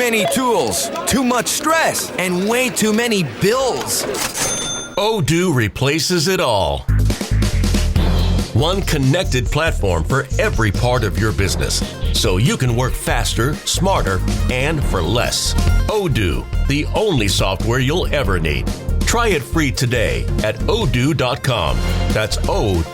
many tools, too much stress, and way too many bills. Odoo replaces it all. One connected platform for every part of your business, so you can work faster, smarter, and for less. Odoo, the only software you'll ever need. Try it free today at odoo.com. That's ODOO.com.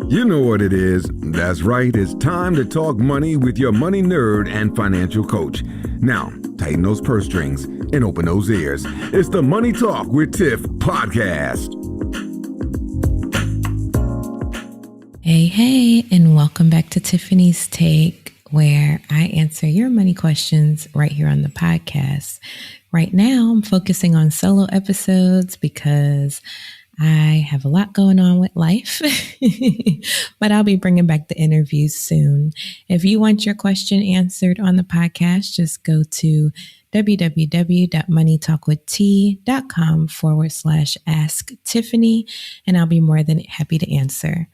You know what it is. That's right. It's time to talk money with your money nerd and financial coach. Now, tighten those purse strings and open those ears. It's the Money Talk with Tiff podcast. Hey, and welcome back to Tiffany's Take, where I answer your money questions right here on the podcast. Right now, I'm focusing on solo episodes because I have a lot going on with life, but I'll be bringing back the interviews soon. If you want your question answered on the podcast, just go to www.moneytalkwitht.com/ask Tiffany, and I'll be more than happy to answer.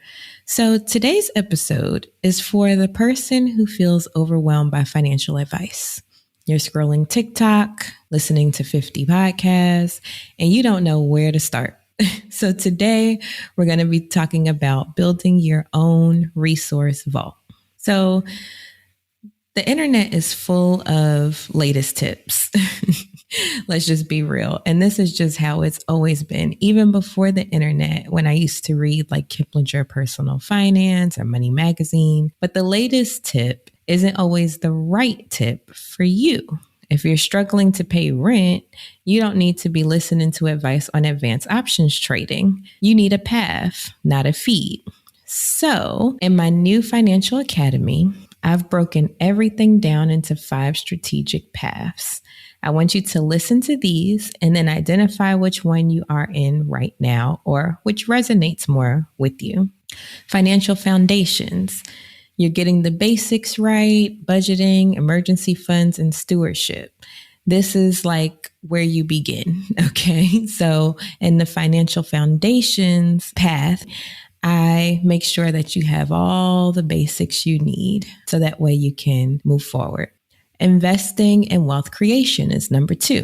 So today's episode is for the person who feels overwhelmed by financial advice. You're scrolling TikTok, listening to 50 podcasts, and you don't know where to start. So today we're going to be talking about building your own resource vault. So the internet is full of latest tips. Let's just be real. And this is just how it's always been. Even before the internet, when I used to read like Kiplinger Personal Finance or Money Magazine. But the latest tip isn't always the right tip for you. If you're struggling to pay rent, you don't need to be listening to advice on advanced options trading. You need a path, not a feed. So in my new financial academy, I've broken everything down into 5 strategic paths. I want you to listen to these and then identify which one you are in right now or which resonates more with you. Financial foundations. You're getting the basics right, budgeting, emergency funds, and stewardship. This is like where you begin, okay? So in the financial foundations path, I make sure that you have all the basics you need so that way you can move forward. Investing and wealth creation is number 2.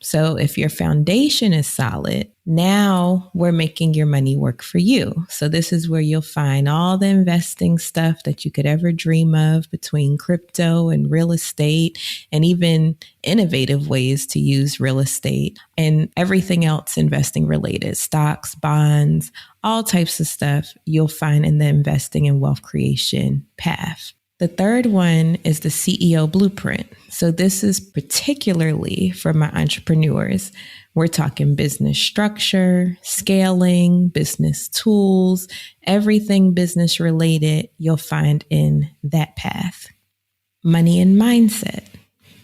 So if your foundation is solid, now we're making your money work for you. So this is where you'll find all the investing stuff that you could ever dream of between crypto and real estate and even innovative ways to use real estate and everything else investing related, stocks, bonds, all types of stuff you'll find in the investing and wealth creation path. The third one is the CEO blueprint. So this is particularly for my entrepreneurs. We're talking business structure, scaling, business tools, everything business related you'll find in that path. Money and mindset.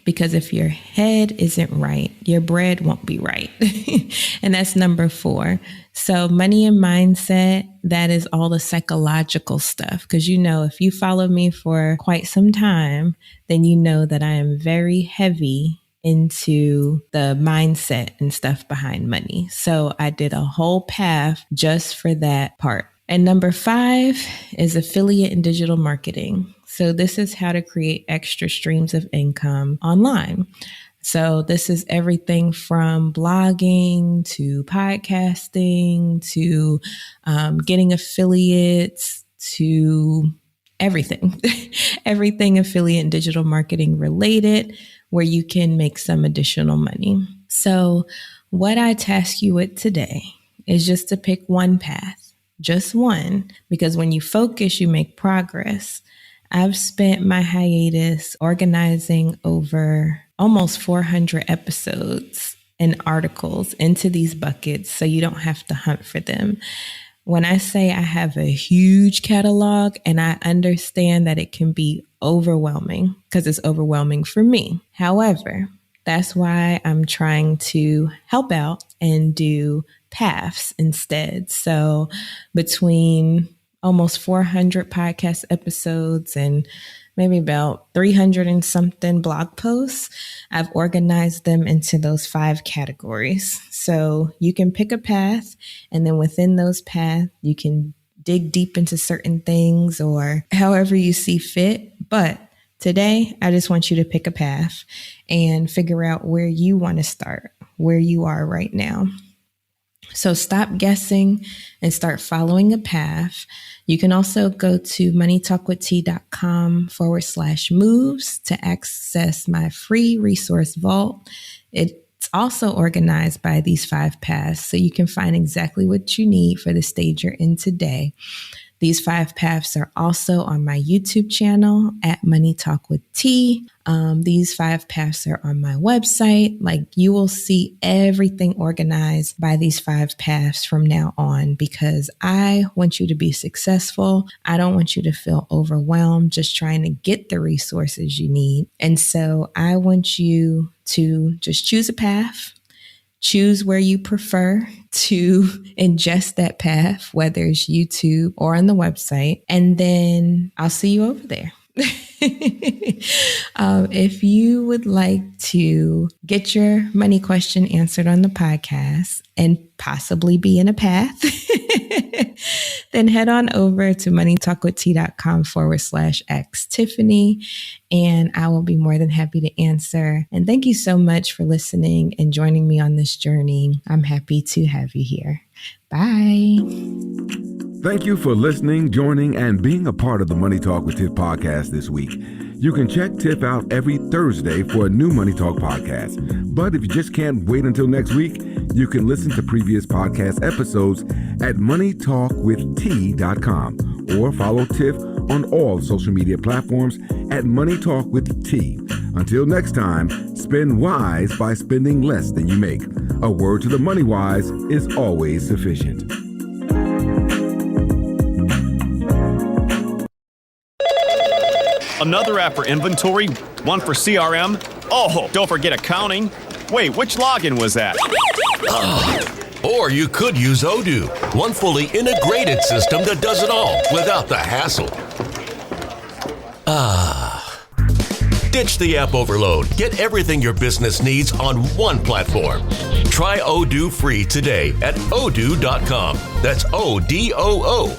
Because if your head isn't right, your bread won't be right. And that's number 4. So money and mindset, that is all the psychological stuff. Because you know, if you follow me for quite some time, then you know that I am very heavy into the mindset and stuff behind money. So I did a whole path just for that part. And number 5 is affiliate and digital marketing. So this is how to create extra streams of income online. So this is everything from blogging to podcasting to getting affiliates to everything, everything affiliate and digital marketing related where you can make some additional money. So what I task you with today is just to pick one path, just one, because when you focus, you make progress. I've spent my hiatus organizing over almost 400 episodes and articles into these buckets so you don't have to hunt for them. When I say I have a huge catalog and I understand that it can be overwhelming because it's overwhelming for me. However, that's why I'm trying to help out and do paths instead. So between almost 400 podcast episodes and maybe about 300 and something blog posts, I've organized them into those 5 categories. So you can pick a path, and then within those paths, you can dig deep into certain things or however you see fit. But today, I just want you to pick a path and figure out where you want to start, where you are right now. So stop guessing and start following a path. You can also go to moneytalkwitht.com/moves to access my free resource vault. It's also organized by these 5 paths, so you can find exactly what you need for the stage you're in today. These 5 paths are also on my YouTube channel at Money Talk with T. These 5 paths are on my website. Like, you will see everything organized by these 5 paths from now on, because I want you to be successful. I don't want you to feel overwhelmed just trying to get the resources you need. And so I want you to just choose a path. Choose where you prefer to ingest that path, whether it's YouTube or on the website, and then I'll see you over there. If you would like to get your money question answered on the podcast and possibly be in a path, then head on over to moneytalkwitht.com/ask Tiffany, and I will be more than happy to answer. And thank you so much for listening and joining me on this journey. I'm happy to have you here. Bye. Thank you for listening, joining, and being a part of the Money Talk with Tiff podcast this week. You can check Tiff out every Thursday for a new Money Talk podcast. But if you just can't wait until next week, you can listen to previous podcast episodes at moneytalkwitht.com or follow Tiff on all social media platforms at Money Talk with T. Until next time, spend wise by spending less than you make. A word to the money wise is always sufficient. Another app for inventory, one for CRM. Oh, don't forget accounting. Wait, which login was that? Or you could use Odoo, one fully integrated system that does it all without the hassle. Ditch the app overload. Get everything your business needs on one platform. Try Odoo free today at odoo.com. That's ODOO.com.